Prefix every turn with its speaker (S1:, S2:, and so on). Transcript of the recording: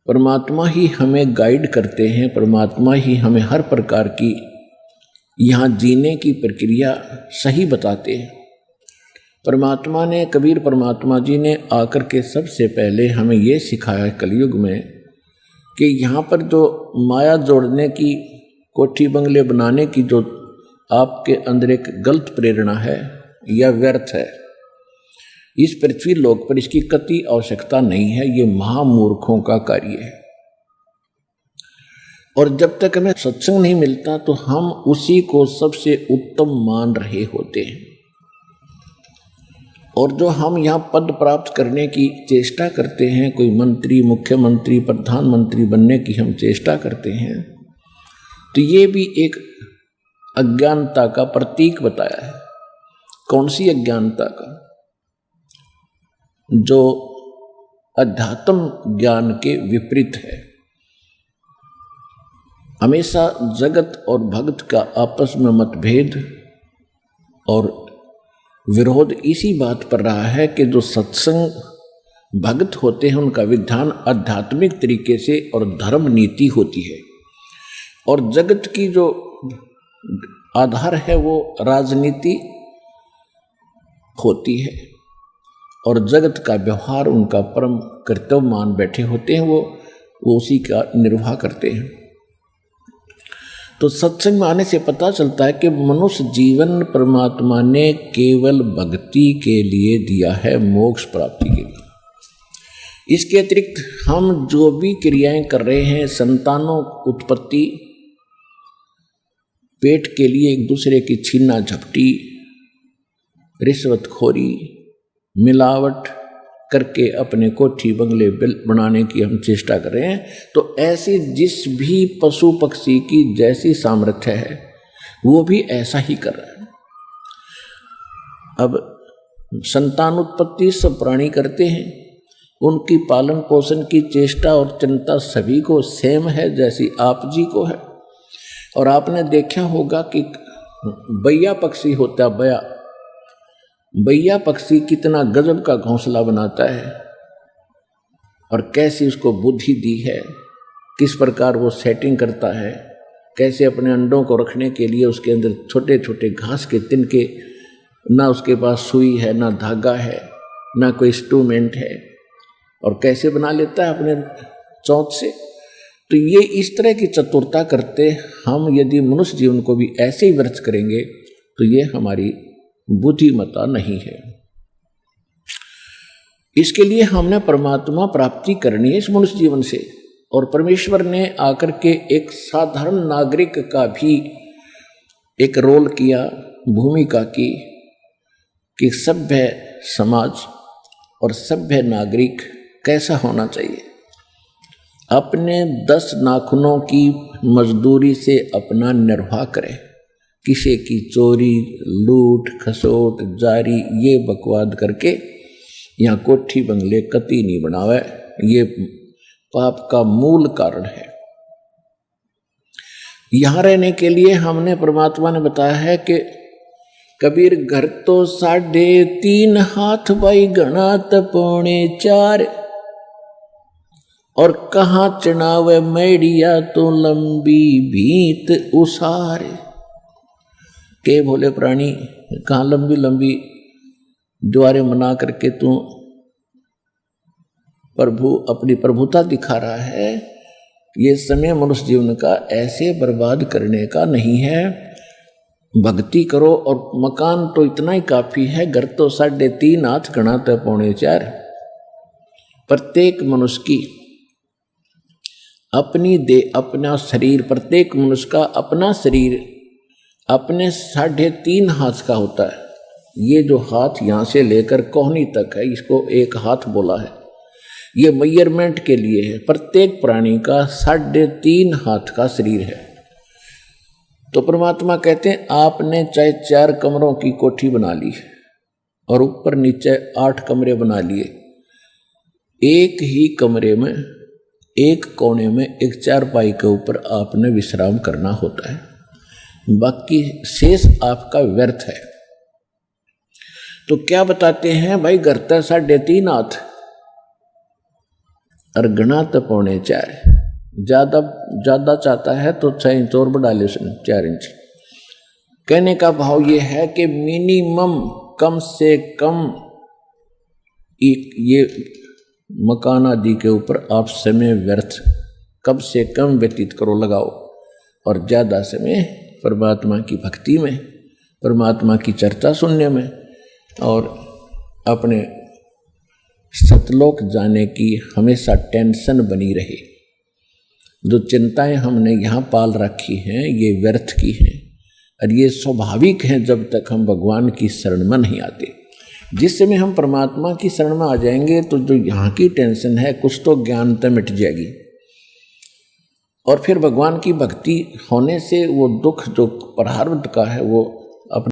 S1: परमात्मा ही हमें गाइड करते हैं, परमात्मा ही हमें हर प्रकार की यहाँ जीने की प्रक्रिया सही बताते हैं। परमात्मा ने, कबीर परमात्मा जी ने आकर के सबसे पहले हमें ये सिखाया कलयुग में कि यहाँ पर जो माया जोड़ने की, कोठी बंगले बनाने की जो आपके अंदर एक गलत प्रेरणा है या व्यर्थ है, इस पृथ्वी लोक पर इसकी कतई आवश्यकता नहीं है। ये महामूर्खों का कार्य है। और जब तक हमें सत्संग नहीं मिलता तो हम उसी को सबसे उत्तम मान रहे होते हैं। और जो हम यहाँ पद प्राप्त करने की चेष्टा करते हैं, कोई मंत्री, मुख्यमंत्री, प्रधानमंत्री बनने की हम चेष्टा करते हैं, तो ये भी एक अज्ञानता का प्रतीक बताया है। कौन सी अज्ञानता का? जो अध्यात्म ज्ञान के विपरीत है। हमेशा जगत और भक्त का आपस में मतभेद और विरोध इसी बात पर रहा है कि जो सत्संग भक्त होते हैं उनका विधान आध्यात्मिक तरीके से और धर्म नीति होती है, और जगत की जो आधार है वो राजनीति होती है, और जगत का व्यवहार उनका परम कर्तव्य मान बैठे होते हैं, वो उसी का निर्वाह करते हैं। तो सत्संग में आने से पता चलता है कि मनुष्य जीवन परमात्मा ने केवल भक्ति के लिए दिया है, मोक्ष प्राप्ति के लिए। इसके अतिरिक्त हम जो भी क्रियाएं कर रहे हैं, संतानों उत्पत्ति, पेट के लिए एक दूसरे की छीना झपटी, रिश्वतखोरी, मिलावट करके अपने कोठी बंगले बनाने की हम चेष्टा कर रहे हैं, तो ऐसी जिस भी पशु पक्षी की जैसी सामर्थ्य है वो भी ऐसा ही कर रहा है। अब संतान उत्पत्ति सब प्राणी करते हैं, उनकी पालन पोषण की चेष्टा और चिंता सभी को सेम है जैसी आप जी को है। और आपने देखा होगा कि बैया पक्षी होता है, बैया पक्षी कितना गजब का घोंसला बनाता है और कैसी उसको बुद्धि दी है, किस प्रकार वो सेटिंग करता है, कैसे अपने अंडों को रखने के लिए उसके अंदर छोटे छोटे घास के तिनके, ना उसके पास सुई है, ना धागा है, ना कोई इंस्ट्रूमेंट है, और कैसे बना लेता है अपने चौंच से। तो ये इस तरह की चतुरता करते हम यदि मनुष्य जीवन को भी ऐसे ही व्यर्थ करेंगे तो ये हमारी बुद्धिमत्ता नहीं है। इसके लिए हमने परमात्मा प्राप्ति करनी है इस मनुष्य जीवन से, और परमेश्वर ने आकर के एक साधारण नागरिक का भी एक रोल किया, भूमिका की, कि सभ्य समाज और सभ्य नागरिक कैसा होना चाहिए। अपने 10 नाखूनों की मजदूरी से अपना निर्वाह करे, किसी की चोरी, लूट, खसोट, जारी ये बकवाद करके यहाँ कोठी बंगले कतई नहीं बनावे। ये पाप का मूल कारण है। यहाँ रहने के लिए हमने, परमात्मा ने बताया है कि कबीर घर तो 3.5 हाथ भाई घना पौने 4, और कहाँ चढ़ावे मैडिया तो लंबी भीत उसार। के भोले प्राणी, कहाँ लंबी लंबी द्वारें मना करके तू प्रभु अपनी प्रभुता दिखा रहा है। ये समय मनुष्य जीवन का ऐसे बर्बाद करने का नहीं है। भक्ति करो, और मकान तो इतना ही काफी है, घर तो 3.5 हाथ घना तो पौने 4। प्रत्येक मनुष्य की अपनी देह, अपना शरीर, प्रत्येक मनुष्य का अपना शरीर अपने 3.5 हाथ का होता है। ये जो हाथ यहाँ से लेकर कोहनी तक है, इसको एक हाथ बोला है। ये मेजरमेंट के लिए है। प्रत्येक प्राणी का 3.5 हाथ का शरीर है। तो परमात्मा कहते हैं आपने चाहे 4 कमरों की कोठी बना ली और ऊपर नीचे 8 कमरे बना लिए, एक ही कमरे में एक कोने में एक चारपाई के ऊपर आपने विश्राम करना होता है, बाकी शेष आपका व्यर्थ है। तो क्या बताते हैं भाई, घर तो 3.5 हाथ, और गणा तो 4.25, ज़्यादा चाहता है तो 6 इंच और बढ़ा ले, 4 इंच। कहने का भाव ये है कि मिनिमम कम से कम ये मकान आदि के ऊपर आप समय व्यर्थ कम से कम व्यतीत करो, लगाओ, और ज़्यादा समय परमात्मा की भक्ति में, परमात्मा की चर्चा सुनने में और अपने सतलोक जाने की हमेशा टेंशन बनी रहे। जो चिंताएं हमने यहाँ पाल रखी हैं ये व्यर्थ की हैं और ये स्वाभाविक हैं जब तक हम भगवान की शरण में नहीं आते। जिस समय हम परमात्मा की शरण में आ जाएंगे तो जो यहाँ की टेंशन है कुछ तो ज्ञानता मिट जाएगी और फिर भगवान की भक्ति होने से वो दुख जो प्रारब्ध का है वो